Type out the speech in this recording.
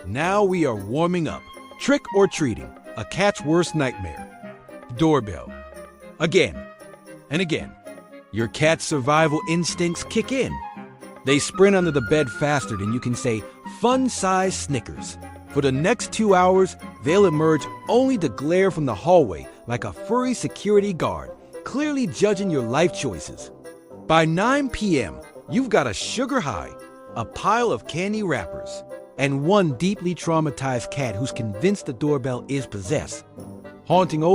Now we are warming up. Trick or treating, a cat's worst nightmare. Doorbell. Again and again. Your cat's survival instincts kick in. They sprint under the bed faster than you can say fun-sized Snickers. For the next 2 hours, they'll emerge only to glare from the hallway like a furry security guard, clearly judging your life choices. By 9 p.m., you've got a sugar high, a pile of candy wrappers, and one deeply traumatized cat who's convinced the doorbell is possessed. Haunting